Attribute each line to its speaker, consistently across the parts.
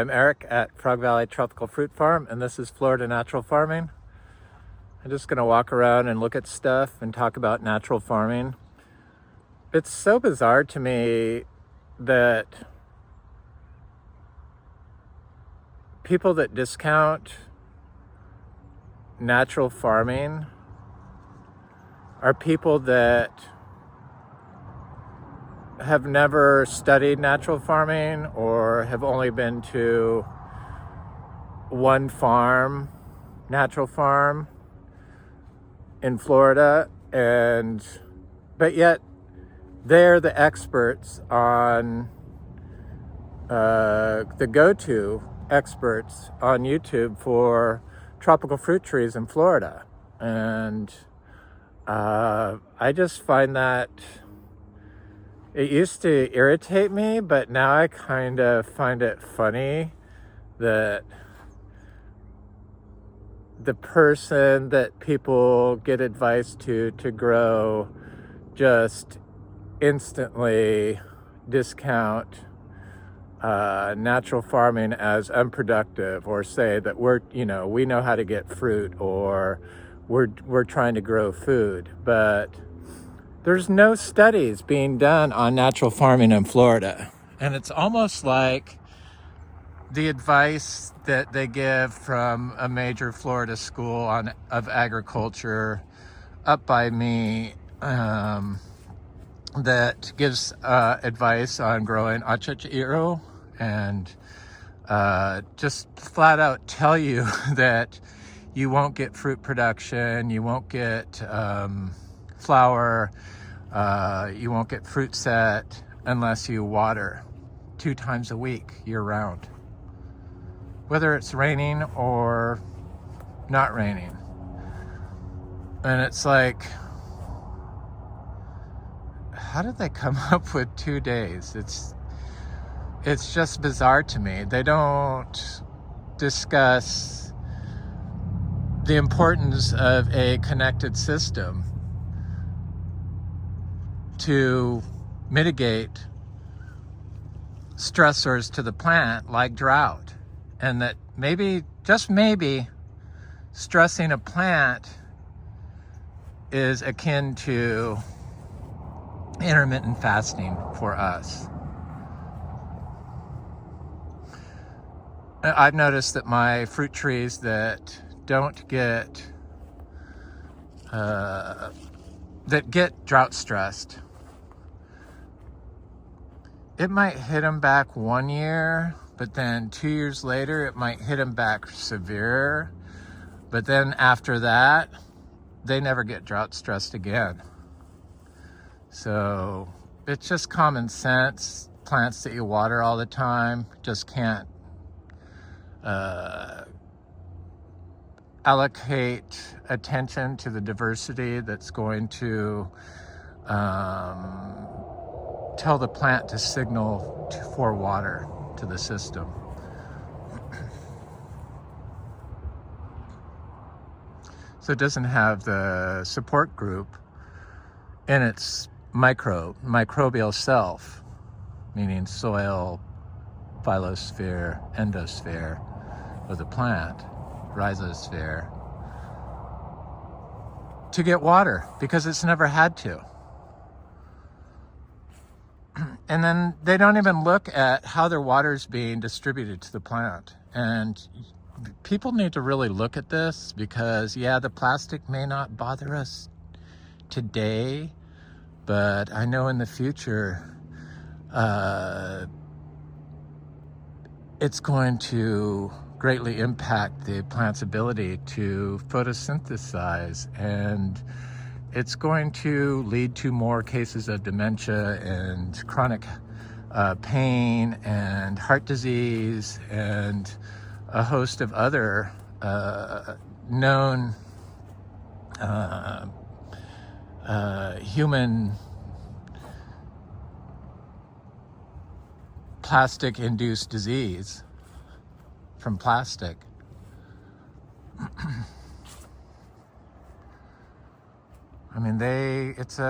Speaker 1: I'm Eric at Frog Valley Tropical Fruit Farm, and this is Florida Natural Farming. I'm just going to walk around and look at stuff and talk about natural farming. It's so bizarre to me that people that discount natural farming are people that have never studied natural farming or have only been to one farm, natural farm in Florida, but yet they're the experts on the go-to experts on YouTube for tropical fruit trees in Florida. And I just find that it used to irritate me, but now I kind of find it funny that the person that people get advice to grow just instantly discount natural farming as unproductive, or say that we know how to get fruit, or we're trying to grow food. But there's no studies being done on natural farming in Florida. And it's almost like the advice that they give from a major Florida school of agriculture up by me, that gives advice on growing achachiro, and just flat out tell you that you won't get fruit production, you won't get flower, you won't get fruit set unless you water 2 times a week year round, whether it's raining or not raining. And it's like, how did they come up with 2 days? It's just bizarre to me. They don't discuss the importance of a connected system to mitigate stressors to the plant like drought, and that maybe, just maybe, stressing a plant is akin to intermittent fasting for us. I've noticed that my fruit trees that don't get drought stressed, it might hit them back 1 year, but then 2 years later it might hit them back severe. But then after that, they never get drought stressed again. So it's just common sense. Plants that you water all the time just can't allocate attention to the diversity that's going to tell the plant to signal for water to the system. So it doesn't have the support group in its microbial self, meaning soil, phyllosphere, endosphere of the plant, rhizosphere, to get water, because it's never had to. And then they don't even look at how their water is being distributed to the plant. And people need to really look at this, because the plastic may not bother us today, but I know in the future it's going to greatly impact the plant's ability to photosynthesize, and it's going to lead to more cases of dementia and chronic pain and heart disease and a host of other known human plastic-induced disease from plastic. I mean, it's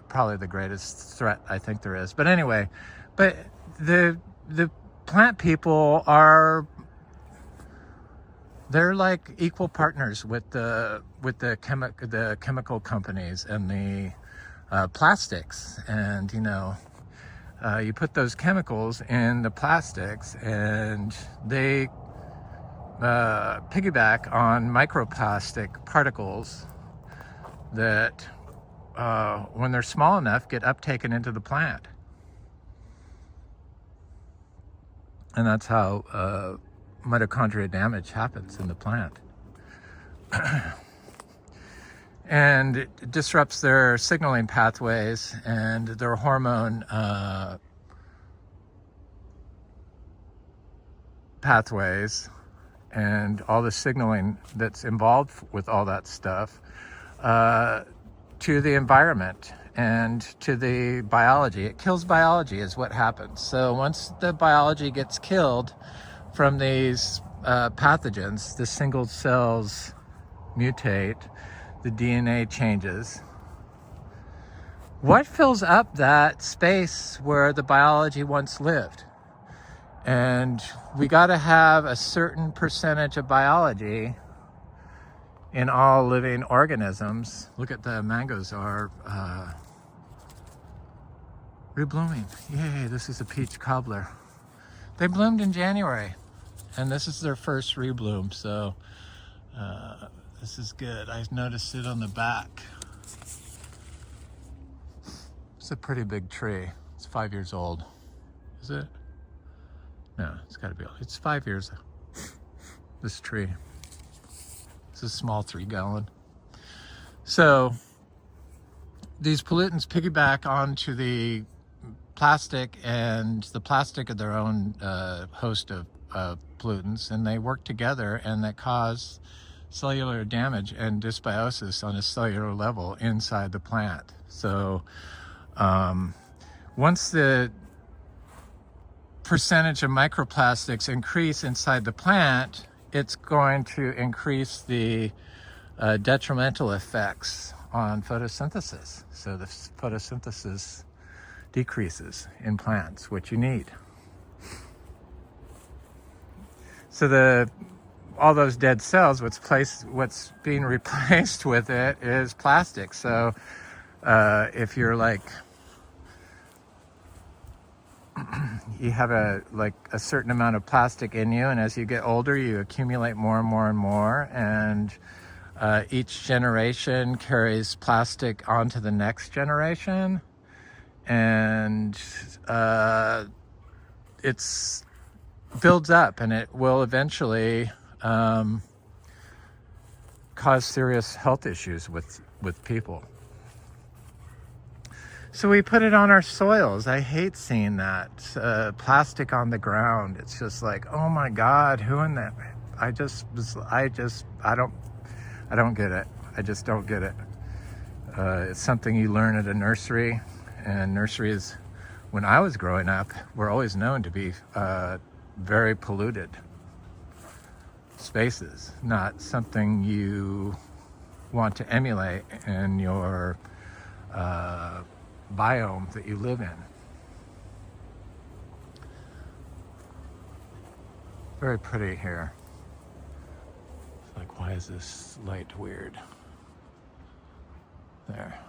Speaker 1: probably the greatest threat I think there is. But anyway, the plant people are, they're like equal partners with the chemical companies and the plastics. And you put those chemicals in the plastics, and they piggyback on microplastic particles that, when they're small enough, get uptaken into the plant. And that's how mitochondria damage happens in the plant. And it disrupts their signaling pathways and their hormone pathways, and all the signaling that's involved with all that stuff to the environment and to the biology. It kills biology is what happens. So once the biology gets killed from these pathogens, the single cells mutate, the DNA changes. What fills up that space where the biology once lived? And we got to have a certain percentage of biology in all living organisms. Look at the mangoes are reblooming. Yay, this is a peach cobbler. They bloomed in January, and this is their first rebloom, so this is good. I noticed it on the back. It's a pretty big tree. It's 5 years old. Is it? No, it's got to be old. It's 5 years. This tree. It's a small 3-gallon. So these pollutants piggyback onto the plastic, and the plastic of their own host of pollutants, and they work together, and that cause cellular damage and dysbiosis on a cellular level inside the plant. So once the percentage of microplastics increase inside the plant, it's going to increase the detrimental effects on photosynthesis. So the photosynthesis decreases in plants, which you need. So all those dead cells, what's being replaced with it is plastic. So if you're like, you have a certain amount of plastic in you, and as you get older, you accumulate more and more and more, and each generation carries plastic onto the next generation, and it's builds up, and it will eventually cause serious health issues with people. So we put it on our soils. I hate seeing that plastic on the ground. It's just like, oh my God, who in that? I don't get it. I just don't get it. It's something you learn at a nursery, and nurseries, when I was growing up, were always known to be very polluted spaces, not something you want to emulate in your biome that you live in. Very pretty here. It's like, why is this light weird? There.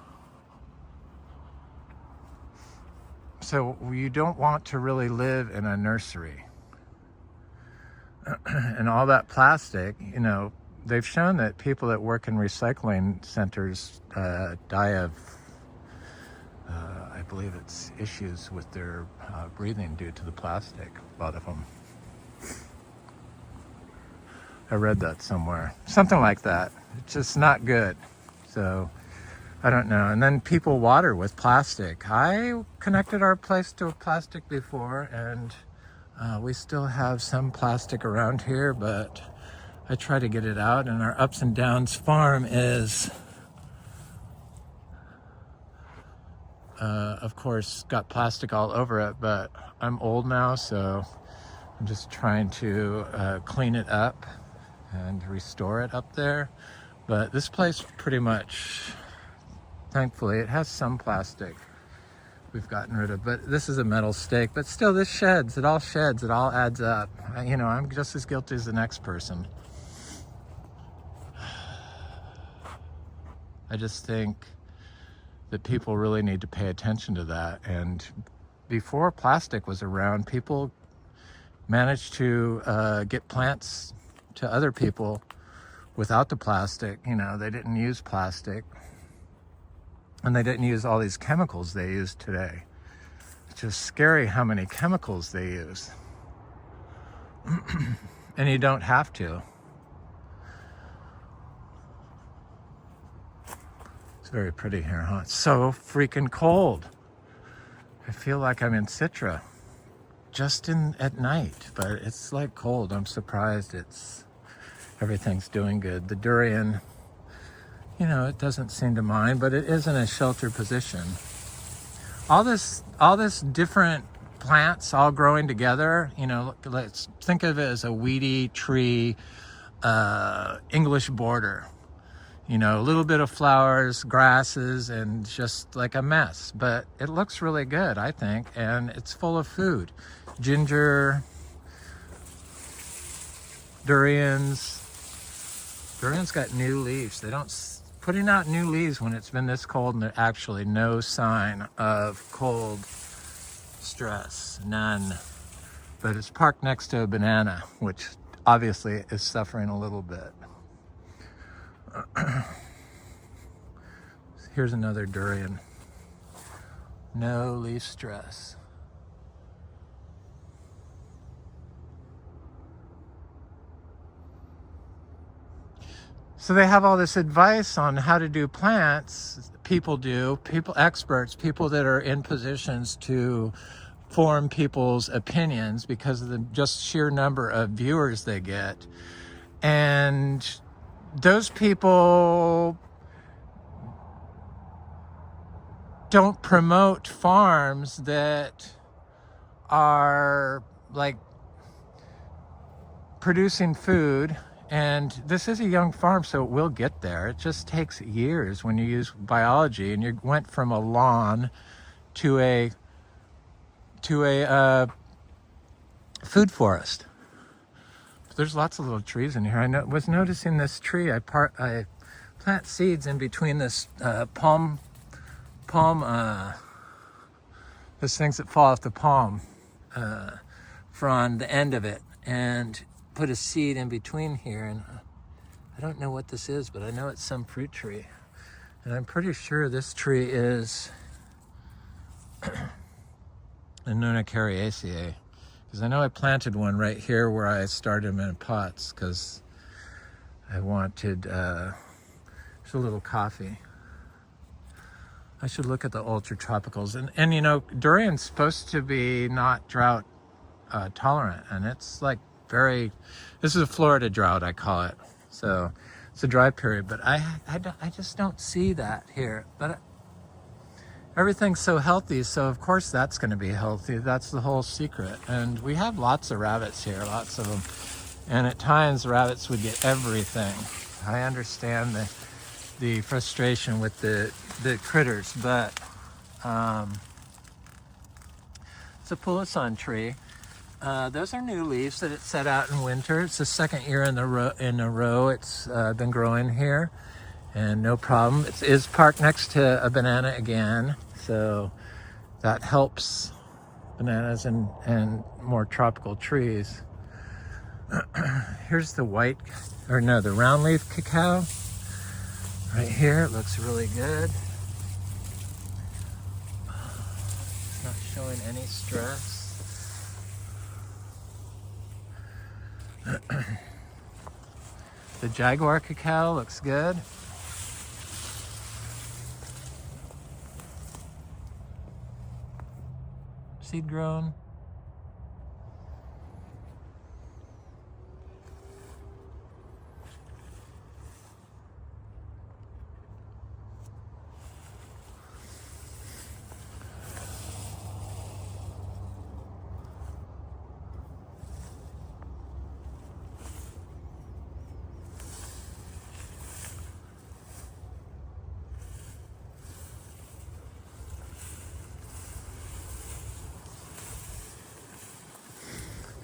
Speaker 1: So you don't want to really live in a nursery. And all that plastic, they've shown that people that work in recycling centers die of, I believe it's issues with their breathing due to the plastic, a lot of them. I read that somewhere. Something like that. It's just not good. So, I don't know. And then people water with plastic. I connected our place to a plastic before, and we still have some plastic around here, but I try to get it out. And our Ups and Downs farm is, of course, got plastic all over it, but I'm old now, so I'm just trying to clean it up and restore it up there. But this place pretty much, thankfully, it has some plastic, we've gotten rid of. But this is a metal stake. But still, this sheds. It all sheds. It all adds up. You know, I'm just as guilty as the next person. I just think that people really need to pay attention to that. And before plastic was around, people managed to get plants to other people without the plastic. You know, they didn't use plastic, and they didn't use all these chemicals they use today. It's just scary how many chemicals they use. And you don't have to. It's very pretty here, huh? It's so freaking cold. I feel like I'm in Citra just at night, but it's like cold. I'm surprised everything's doing good. The durian, you know, it doesn't seem to mind, but it is in a sheltered position. All this different plants all growing together, you know, let's think of it as a weedy tree, English border. You know, a little bit of flowers, grasses, and just like a mess. But it looks really good, I think, and it's full of food. Ginger, durians. Durian's got new leaves. They don't putting out new leaves when it's been this cold, and there's actually no sign of cold stress, none. But it's parked next to a banana, which obviously is suffering a little bit. Here's another durian. No leaf stress. So they have all this advice on how to do plants. People, experts, people that are in positions to form people's opinions because of the just sheer number of viewers they get. And those people don't promote farms that are like producing food. And this is a young farm, so it will get there. It just takes years when you use biology, and you went from a lawn to a food forest. There's lots of little trees in here. I was noticing this tree. I plant seeds in between this palm, those things that fall off the palm from the end of it, and put a seed in between here. And I don't know what this is, but I know it's some fruit tree. And I'm pretty sure this tree is a Nona cariaceae. Because I know I planted one right here where I started them in pots, because I wanted there's a little coffee. I should look at the ultra tropicals. And you know, durian's supposed to be not drought tolerant, and it's like this is a Florida drought, I call it. So it's a dry period, but I just don't see that here. But everything's so healthy, so of course that's going to be healthy. That's the whole secret. And we have lots of rabbits here, lots of them. And at times rabbits would get everything. I understand the frustration with the critters, but it's a pulisan tree. Those are new leaves that it set out in winter. It's the second year in a row it's been growing here, and no problem. It is parked next to a banana again, so that helps bananas and more tropical trees. Here's the the round leaf cacao. Right here, it looks really good. It's not showing any stress. The jaguar cacao looks good. Seed grown.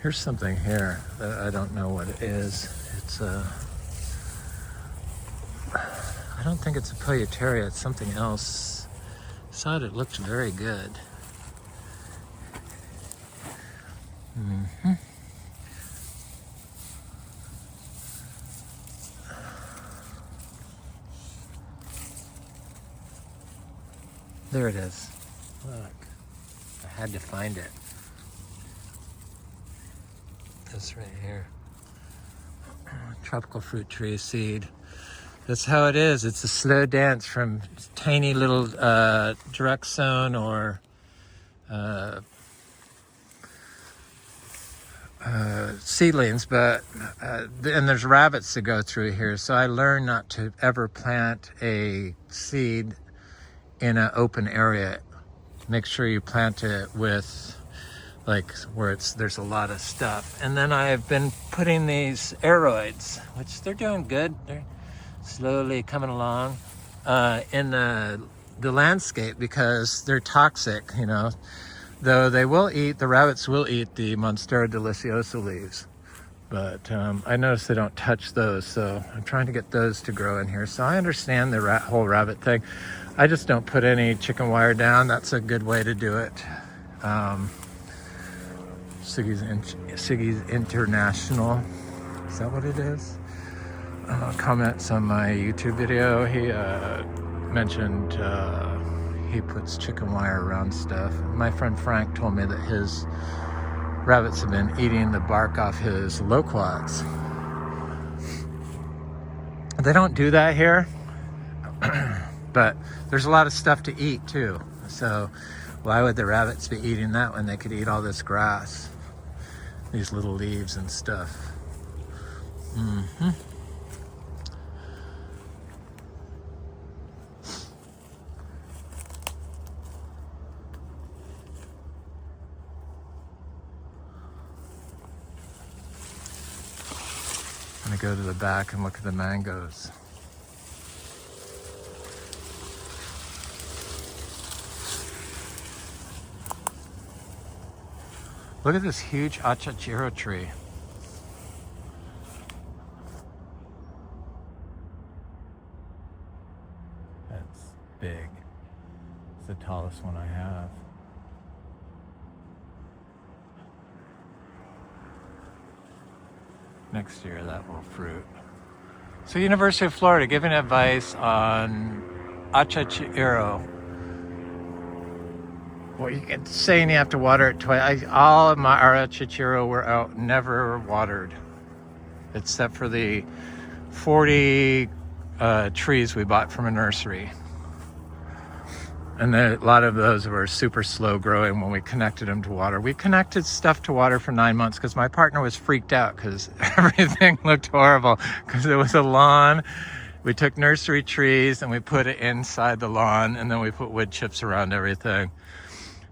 Speaker 1: Here's something here that I don't know what it is. It's a, I don't think it's a Polyteria, it's something else. I thought it looked very good. Mm-hmm. There it is. Look, I had to find it. This right here. Tropical fruit tree seed. That's how it is. It's a slow dance from tiny little direct sown or seedlings, but and there's rabbits that go through here. So I learned not to ever plant a seed in an open area. Make sure you plant it with like where there's a lot of stuff. And then I've been putting these aeroids, which they're doing good. They're slowly coming along in the landscape because they're toxic, you know. Though they will eat, the rabbits will eat the Monstera deliciosa leaves. But I noticed they don't touch those, so I'm trying to get those to grow in here. So I understand the whole rabbit thing. I just don't put any chicken wire down. That's a good way to do it. Siggy's International. Is that what it is? Comments on my YouTube video. He mentioned he puts chicken wire around stuff. My friend Frank told me that his rabbits have been eating the bark off his loquats. They don't do that here, but there's a lot of stuff to eat too. So why would the rabbits be eating that when they could eat all this grass? These little leaves and stuff. Mm-hmm. I'm gonna go to the back and look at the mangoes. Look at this huge achachiro tree. That's big. It's the tallest one I have. Next year that will fruit. So University of Florida giving advice on achachiro. Well, you get saying you have to water it twice. All of our achachiro were out, never watered, except for the 40 trees we bought from a nursery. And a lot of those were super slow growing when we connected them to water. We connected stuff to water for 9 months because my partner was freaked out because everything looked horrible because it was a lawn. We took nursery trees and we put it inside the lawn, and then we put wood chips around everything.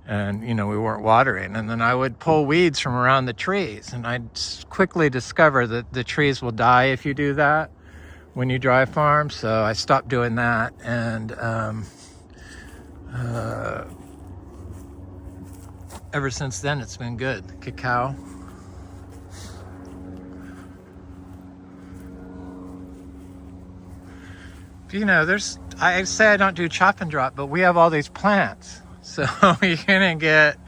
Speaker 1: And, you know, we weren't watering. And then I would pull weeds from around the trees. And I quickly discovered that the trees will die if you do that when you dry farm. So I stopped doing that. And ever since then, it's been good. Cacao. You know, I say I don't do chop and drop, but we have all these plants. So you're gonna get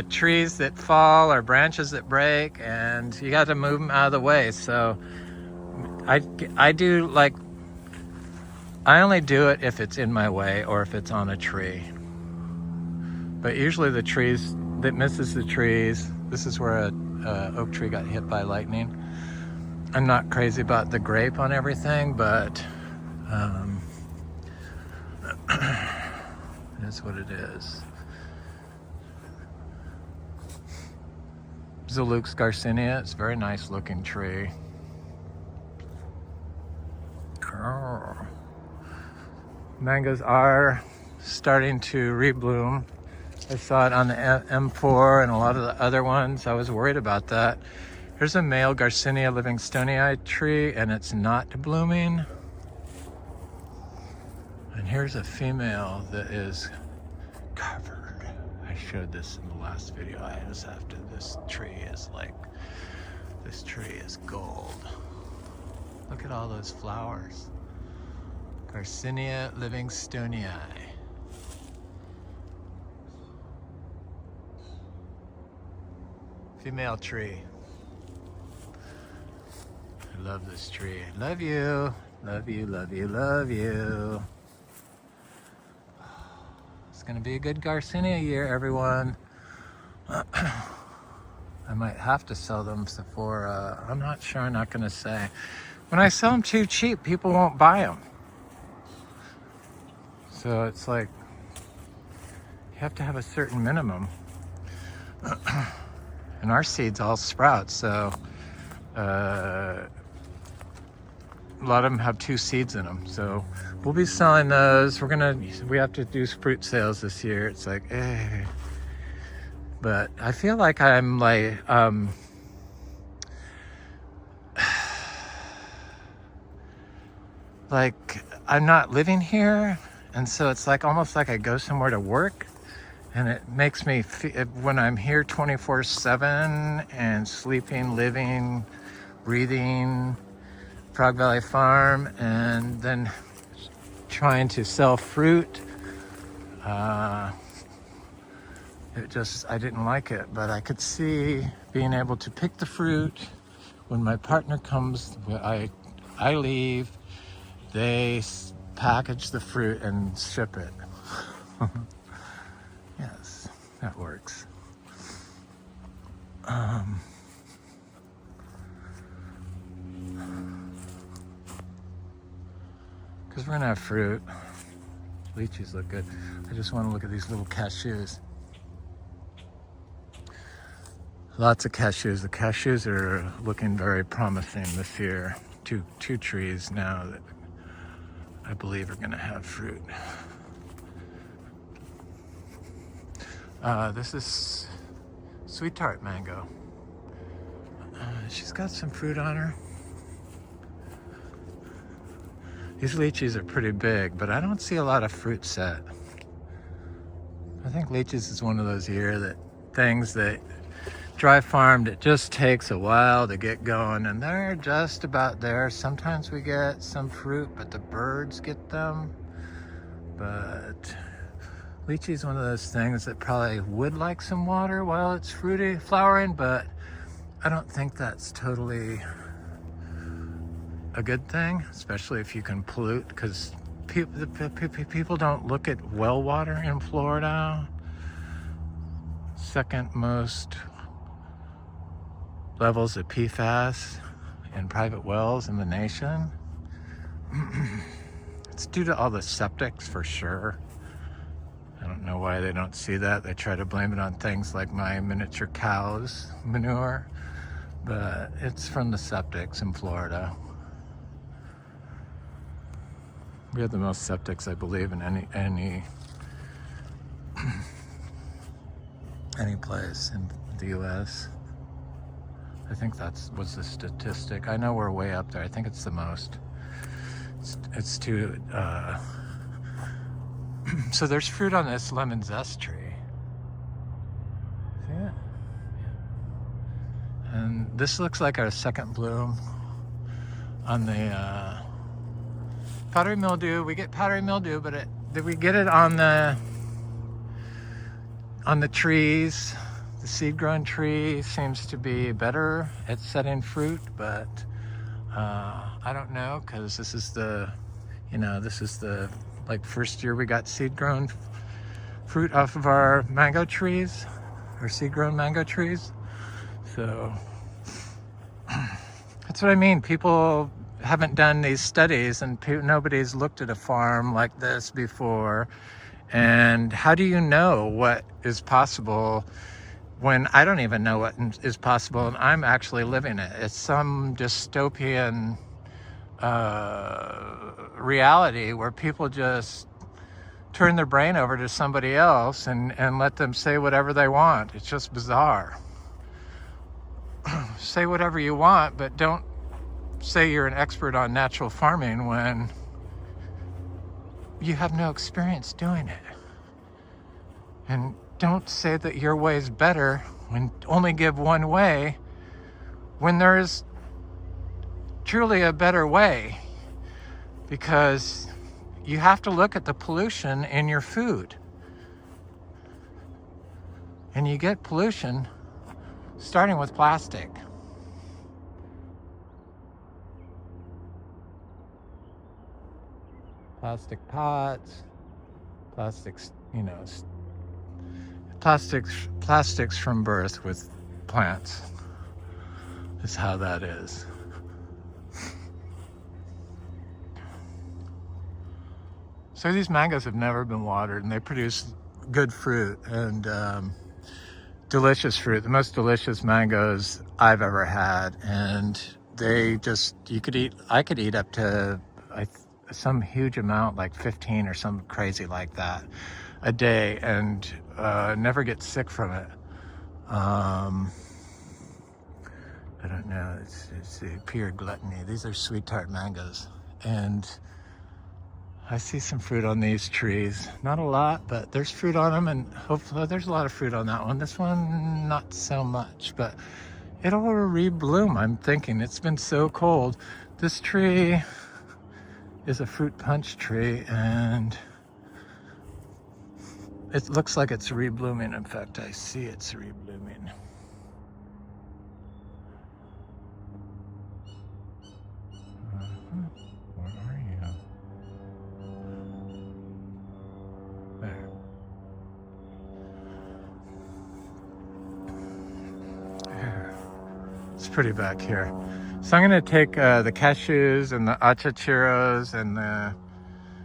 Speaker 1: trees that fall or branches that break, and you got to move them out of the way. So I do, like, I only do it if it's in my way or if it's on a tree. But usually the trees that misses the trees. This is where a oak tree got hit by lightning. I'm not crazy about the grape on everything, but that's what it is. Zolux garcinia. It's a very nice looking tree. Mangoes are starting to rebloom. I saw it on the M4 and a lot of the other ones. I was worried about that. Here's a male Garcinia livingstonii tree, and it's not blooming. And here's a female that is covered. I I showed this in the last video. I just have to, this tree is gold. Look at all those flowers. Garcinia livingstonii. Female tree. I love this tree. Love you. Love you, love you, love you. It's gonna be a good Garcinia year, everyone. I might have to sell them for, I'm not sure, I'm not gonna say. When I sell them too cheap, people won't buy them. So it's like, you have to have a certain minimum. And our seeds all sprout, so a lot of them have 2 seeds in them. So we'll be selling those. We have to do fruit sales this year. It's like, eh. But I feel like I'm like, like I'm not living here. And so it's like almost like I go somewhere to work, and it makes me feel, when I'm here 24/7 and sleeping, living, breathing, Frog Valley Farm, and then trying to sell fruit, I didn't like it, but I could see being able to pick the fruit. When my partner comes, I leave, they package the fruit and ship it. Yes, that works. Because we're gonna have fruit. Lychees look good. I just want to look at these little cashews. Lots of cashews. The cashews are looking very promising this year. Two trees now that I believe are gonna have fruit. This is sweet tart mango. She's got some fruit on her. These lychees are pretty big, but I don't see a lot of fruit set. I think lychees is one of those things that dry farmed, it just takes a while to get going, and they're just about there. Sometimes we get some fruit, but the birds get them. But lychee is one of those things that probably would like some water while it's fruity, flowering, but I don't think that's totally a good thing, especially if you can pollute, because people don't look at well water in Florida. Second most levels of PFAS in private wells in the nation. It's due to all the septics for sure. I don't know why they don't see that. They try to blame it on things like my miniature cows manure, but it's from the septics in Florida. We have the most septics, I believe, in any place in the U.S. I think that was the statistic. I know we're way up there. I think it's the most. It's too. So there's fruit on this lemon zest tree. See it? And this looks like our second bloom on the powdery mildew. We get powdery mildew, but we get it on the trees. The seed-grown tree seems to be better at setting fruit, but I don't know, because this is the like first year we got seed-grown fruit off of our mango trees, our seed-grown mango trees. So that's what I mean. People haven't done these studies, and nobody's looked at a farm like this before. And how do you know what is possible when I don't even know what is possible and I'm actually living it? It's some dystopian reality where people just turn their brain over to somebody else and let them say whatever they want. It's just bizarre. Say whatever you want, but don't say you're an expert on natural farming when you have no experience doing it. And don't say that your way is better when only give one way when there is truly a better way, because you have to look at the pollution in your food. And you get pollution starting with plastic. Plastic pots, plastics, plastics from birth with plants is how that is. So these mangoes have never been watered, and they produce good fruit and delicious fruit, the most delicious mangoes I've ever had. And they just, I could eat up to some huge amount, like 15 or something crazy like that a day, and never get sick from it. I don't know, it's the pure gluttony. These are sweet tart mangoes, and I see some fruit on these trees. Not a lot, but there's fruit on them, and hopefully there's a lot of fruit on that one. This one, not so much, but it'll rebloom, I'm thinking. It's been so cold. This tree is a fruit punch tree, and it looks like it's reblooming. In fact, I see it's reblooming. Where are you? There. There. It's pretty back here. So I'm going to take the cashews and the achachiros, and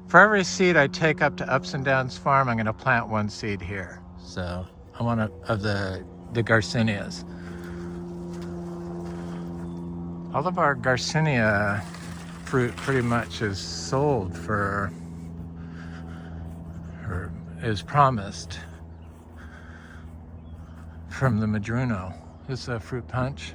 Speaker 1: for every seed I take up to Ups and Downs Farm, I'm going to plant one seed here. So I want of the Garcinias. All of our Garcinia fruit pretty much is sold for, or is promised from the Madruno. This is a fruit punch.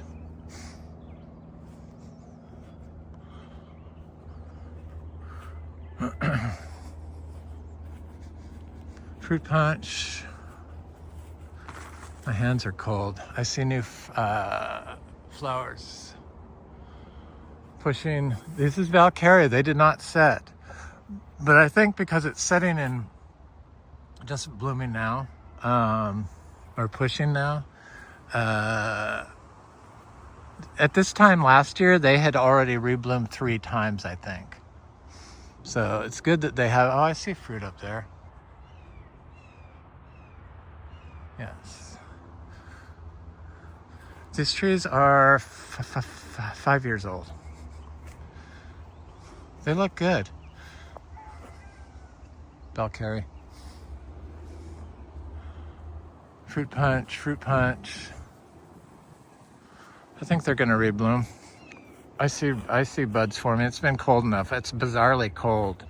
Speaker 1: Fruit punch. My hands are cold. I see new flowers pushing. This is Valkyria. They did not set, but I think because it's setting in, just blooming now, or pushing now. At this time last year, they had already rebloomed 3 times, I think. So it's good that they have. Oh, I see fruit up there. Yes. These trees are 5 years old. They look good. Valkyrie. Fruit punch, fruit punch. I think they're gonna rebloom. I see buds forming. It's been cold enough. It's bizarrely cold.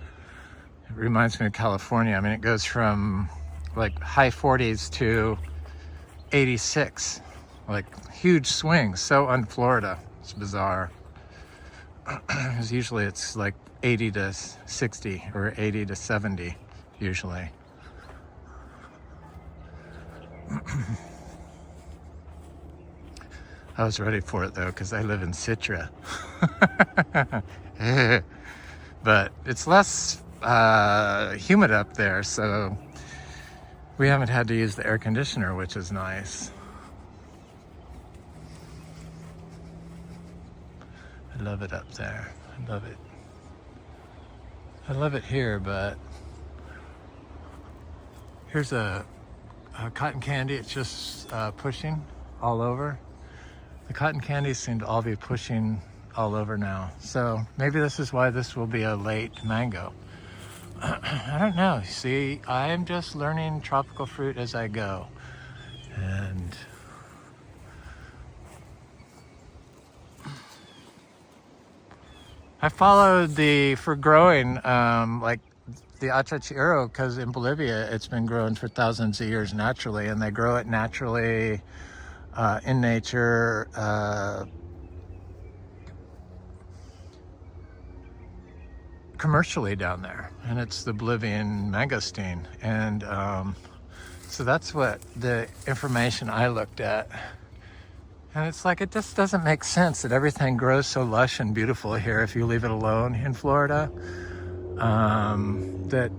Speaker 1: It reminds me of California. I mean, it goes from like high 40s to 86, like huge swings. So on Florida, it's bizarre. Because usually it's like 80 to 60 or 80 to 70 usually. I was ready for it though, because I live in Citra. But it's less humid up there, so we haven't had to use the air conditioner, which is nice. I love it up there. I love it. I love it here, but here's a cotton candy. It's just pushing all over. The cotton candies seem to all be pushing all over now. So maybe this is why this will be a late mango. I don't know. See, I'm just learning tropical fruit as I go. And I followed for growing, like the achachiro, because in Bolivia it's been grown for thousands of years naturally, and they grow it naturally in nature. Commercially down there, and it's the Bolivian mangosteen, and So that's what the information I looked at. And it's like, it just doesn't make sense that everything grows so lush and beautiful here if you leave it alone in Florida. That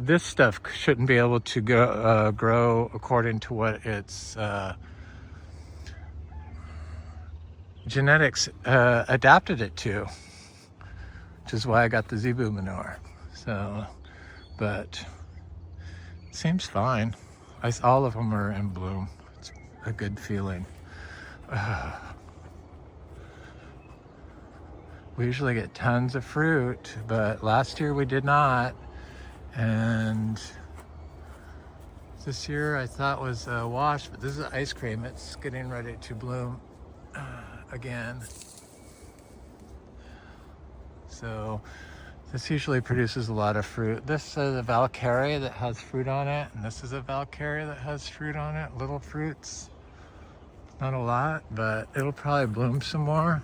Speaker 1: this stuff shouldn't be able to grow according to what its genetics adapted it to, which is why I got the zebu manure. So, but it seems fine. All of them are in bloom. It's a good feeling. We usually get tons of fruit, but last year we did not. And this year I thought was a wash, but this is ice cream. It's getting ready to bloom again. So this usually produces a lot of fruit. This is a Valkyrie that has fruit on it, and this is a Valkyrie that has fruit on it, little fruits. Not a lot, but it'll probably bloom some more.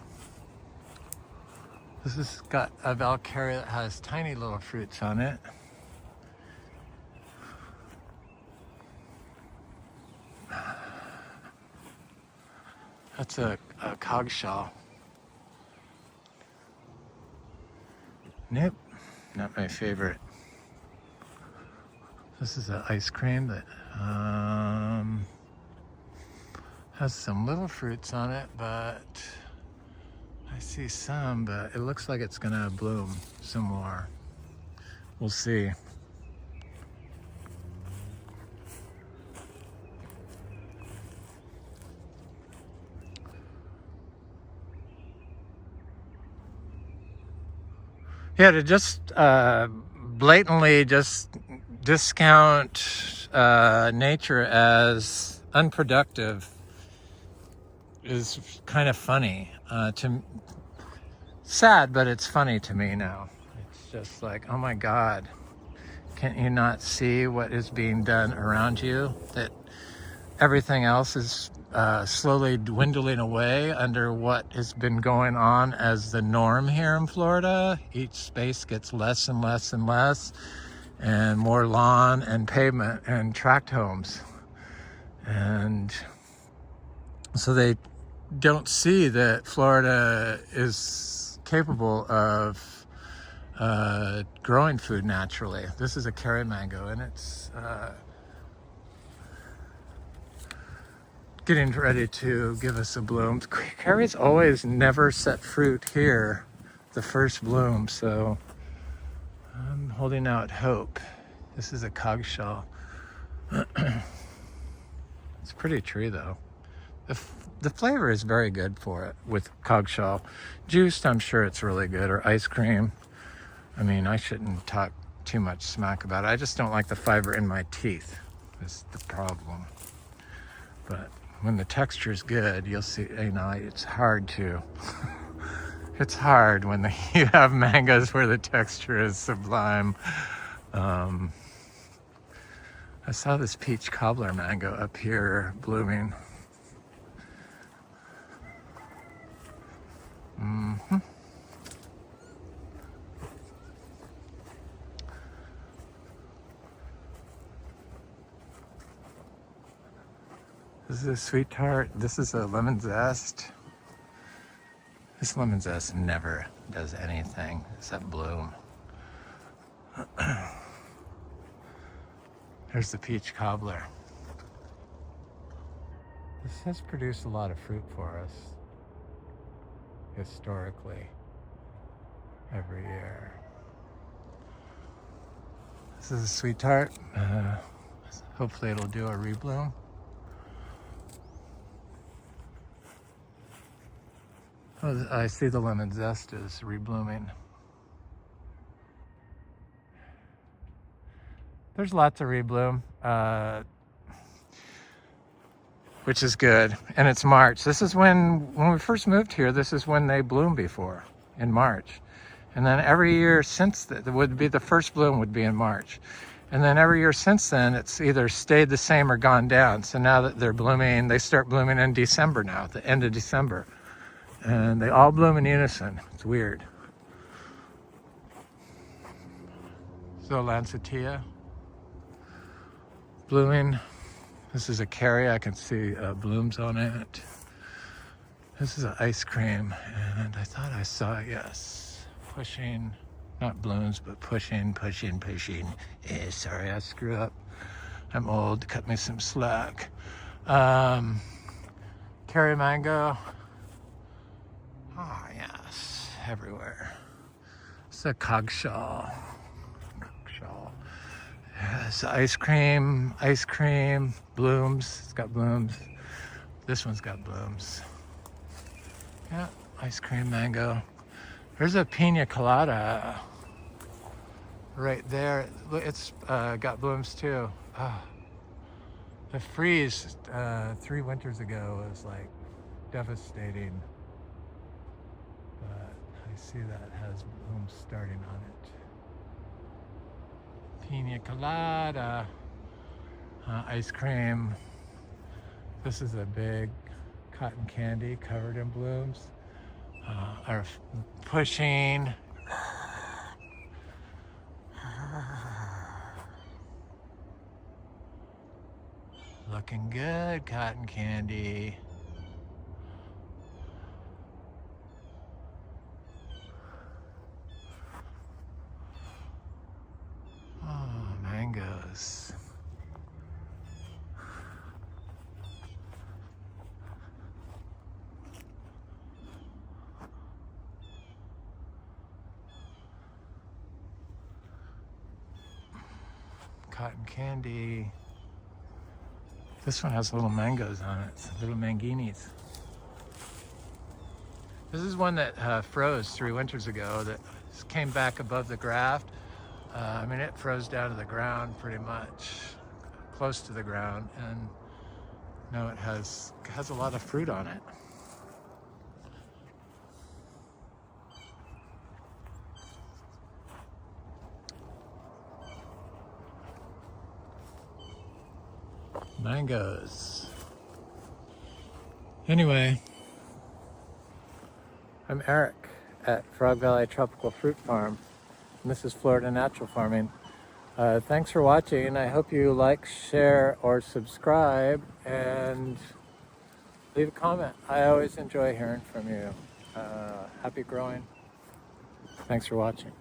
Speaker 1: This has got a Valkyrie that has tiny little fruits on it. That's a cogshell. Nope, not my favorite. This is an ice cream that has some little fruits on it, but I see some, but it looks like it's gonna bloom some more. We'll see. Yeah, to just blatantly just discount nature as unproductive is kind of funny. Sad, but it's funny to me now. It's just like, oh my God, can't you not see what is being done around you? That everything else is slowly dwindling away under what has been going on as the norm here in Florida. Each space gets less and less and less, and more lawn and pavement and tract homes. And so they don't see that Florida is capable of growing food naturally. This is a curry mango, and it's getting ready to give us a bloom. Curries always never set fruit here, the first bloom, so I'm holding out hope. This is a cogshell. It's a pretty tree though. The flavor is very good for it with cogshell. Juiced, I'm sure it's really good, or ice cream. I mean, I shouldn't talk too much smack about it. I just don't like the fiber in my teeth. That's the problem. But when the texture is good, you'll see, you know, it's hard to. It's hard when you have mangoes where the texture is sublime. I saw this peach cobbler mango up here blooming. Mm-hmm. This is a sweet tart. This is a lemon zest. This lemon zest never does anything except bloom. There's the peach cobbler. This has produced a lot of fruit for us historically every year. This is a sweet tart. Hopefully it'll do a rebloom. Oh, I see the lemon zest is reblooming. There's lots of rebloom, which is good. And it's March. This is when we first moved here, this is when they bloom before, in March. And then every year since that, would be the first bloom would be in March. And then every year since then, it's either stayed the same or gone down. So now that they're blooming, they start blooming in December now, at the end of December. And they all bloom in unison. It's weird. So Lancettia. blooming. This is a carry. I can see blooms on it. This is an ice cream, and I thought I saw, yes, pushing, not blooms, but pushing. Sorry, I screw up. I'm old, cut me some slack. Cherry mango. Oh, yes, everywhere. It's a coggshall. Yes, ice cream, blooms. It's got blooms. This one's got blooms. Yeah, ice cream, mango. There's a pina colada right there. It's got blooms too. Oh, the freeze 3 winters ago was like devastating. But I see that has blooms starting on it. Pina colada, ice cream. This is a big cotton candy covered in blooms. Are pushing. Looking good, cotton candy. Oh, mangoes. Cotton candy. This one has little mangoes on it, little manginis. This is one that froze 3 winters ago that came back above the graft. I mean, it froze down to the ground pretty much, close to the ground, and now it has a lot of fruit on it. Mangoes. Anyway, I'm Eric at Frog Valley Tropical Fruit Farm, and this is Florida Natural Farming. Thanks for watching. I hope you like, share, or subscribe, and leave a comment. I always enjoy hearing from you. Happy growing. Thanks for watching.